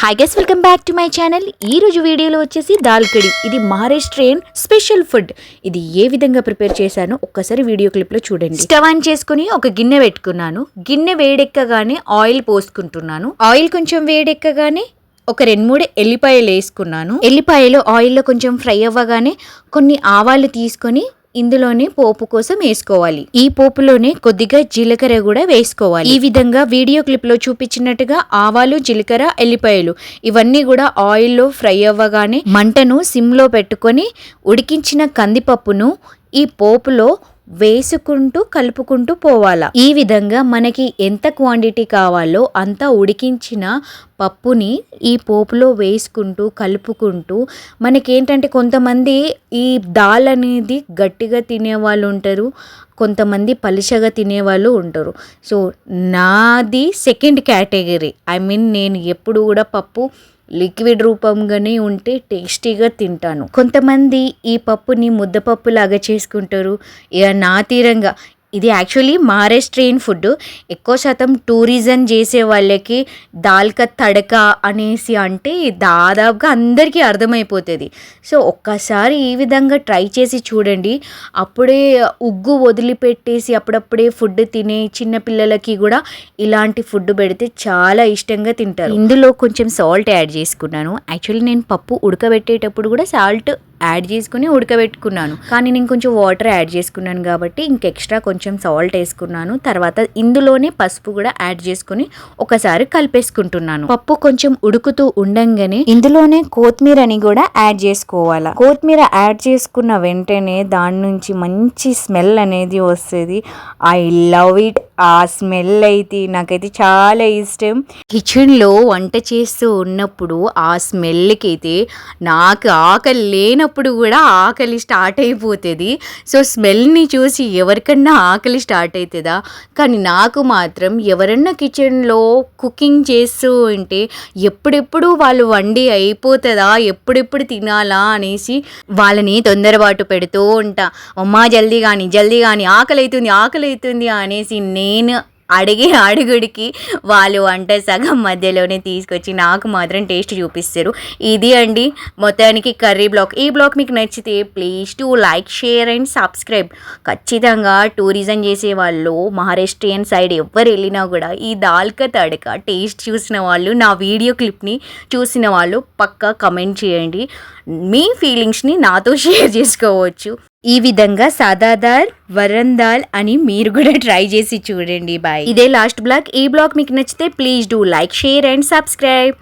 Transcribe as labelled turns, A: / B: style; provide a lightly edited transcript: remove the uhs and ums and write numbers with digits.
A: Hi guys, welcome back to my channel. ఈ రోజు వీడియోలో వచ్చేసి దాల్ కడి. ఇది మహారాష్ట్రియన్ స్పెషల్ ఫుడ్. ఇది ఏ విధంగా ప్రిపేర్ చేశానో ఒక్కసారి వీడియో క్లిప్లో చూడండి. స్టవ్ ఆన్ చేసుకుని ఒక గిన్నె పెట్టుకున్నాను. గిన్నె వేడెక్కగానే ఆయిల్ పోసుకుంటున్నాను. ఆయిల్ కొంచెం వేడెక్కగానే ఒక 2-3 ఎల్లిపాయలు వేసుకున్నాను. ఎల్లిపాయలు ఆయిల్లో కొంచెం ఫ్రై అవ్వగానే కొన్ని ఆవాలు తీసుకొని ఇందులోనే పోపు కోసం వేసుకోవాలి. ఈ పోపులోనే కొద్దిగా జీలకర్ర కూడా వేసుకోవాలి. ఈ విధంగా వీడియో క్లిప్ లో చూపించినట్టుగా ఆవాలు, జీలకర్ర, ఎల్లిపాయలు ఇవన్నీ కూడా ఆయిల్లో ఫ్రై అవ్వగానే మంటను సిమ్ లో పెట్టుకొని ఉడికించిన కందిపప్పును ఈ పోపులో వేసుకుంటూ కలుపుకుంటూ పోవాలా. ఈ విధంగా మనకి ఎంత క్వాంటిటీ కావాలో అంత ఉడికించిన పప్పుని ఈ పోపులో వేసుకుంటూ కలుపుకుంటూ, మనకేంటంటే కొంతమంది ఈ దాల్ అనేది గట్టిగా తినేవాళ్ళు ఉంటారు, కొంతమంది పలుచగా తినేవాళ్ళు ఉంటారు. సో నాది సెకండ్ కేటగిరీ. నేను ఎప్పుడు కూడా పప్పు లిక్విడ్ రూపంగానే ఉంటే టేస్టీగా తింటాను. కొంతమంది ఈ పప్పుని ముద్దపప్పు లాగా చేసుకుంటారు. ఇక నా తీరంగా ఇది యాక్చువల్లీ మహారాష్ట్రియన్ ఫుడ్. ఎక్కువ శాతం టూరిజం చేసే వాళ్ళకి దాల్ కా తడక అనేసి అంటే దాదాపుగా అందరికీ అర్థమైపోతుంది. సో ఒక్కసారి ఈ విధంగా ట్రై చేసి చూడండి. అప్పుడే ఉగ్గు వదిలిపెట్టేసి అప్పుడప్పుడే ఫుడ్ తినే చిన్నపిల్లలకి కూడా ఇలాంటి ఫుడ్ పెడితే చాలా ఇష్టంగా తింటారు. ఇందులో కొంచెం సాల్ట్ యాడ్ చేసుకున్నాను. యాక్చువల్లీ నేను పప్పు ఉడకబెట్టేటప్పుడు కూడా సాల్ట్ యాడ్ చేసుకుని ఉడకబెట్టుకున్నాను, కానీ నేను కొంచెం వాటర్ యాడ్ చేసుకున్నాను కాబట్టి ఎక్స్ట్రా కొంచెం సాల్ట్ వేసుకున్నాను. తర్వాత ఇందులోనే పసుపు కూడా యాడ్ చేసుకుని ఒకసారి కలిపేసుకుంటున్నాను. పప్పు కొంచెం ఉడుకుతూ ఉండంగానే ఇందులోనే కొత్తిమీరని కూడా యాడ్ చేసుకోవాలి. కొత్తిమీర యాడ్ చేసుకున్న వెంటనే దాని నుంచి మంచి స్మెల్ అనేది వస్తుంది. I love it. ఆ స్మెల్ అయితే నాకైతే చాలా ఇష్టం. కిచెన్లో వంట చేస్తూ ఉన్నప్పుడు ఆ స్మెల్కి అయితే నాకు ఆకలి లేనప్పుడు కూడా ఆకలి స్టార్ట్ అయిపోతుంది. సో స్మెల్ని చూసి ఎవరికన్నా ఆకలి స్టార్ట్ అవుతుందా? కానీ నాకు మాత్రం ఎవరన్నా కిచెన్లో కుకింగ్ చేస్తూ ఉంటే ఎప్పుడెప్పుడు వాళ్ళు వండి అయిపోతుందా, ఎప్పుడెప్పుడు తినాలా అనేసి వాళ్ళని తొందరపాటు పెడుతూ ఉంటా. అమ్మా జల్దీ కానీ ఆకలి అవుతుంది అనేసి నేను అడిగే అడుగుడికి వాళ్ళు వంట సగం మధ్యలోనే తీసుకొచ్చి నాకు మాత్రం టేస్ట్ చూపిస్తారు. ఇది అండి మొత్తానికి కర్రీ బ్లాగ్. ఈ బ్లాగ్ మీకు నచ్చితే please to like, share and subscribe. ఖచ్చితంగా టూరిజం చేసే వాళ్ళు మహారాష్ట్రియన్ సైడ్ ఎవరు వెళ్ళినా కూడా ఈ దాల్ కా తడక టేస్ట్ చూసిన వాళ్ళు, నా వీడియో క్లిప్ని చూసిన వాళ్ళు పక్కా కమెంట్ చేయండి. మీ ఫీలింగ్స్ని నాతో షేర్ చేసుకోవచ్చు. ఈ విధంగా సాదా దాల్, వరన్ దాల్ అని మీరు కూడా ట్రై చేసి చూడండి. బాయ్. ఇదే లాస్ట్ బ్లాగ్. ఈ బ్లాగ్ మీకు నచ్చితే please do like, share and subscribe.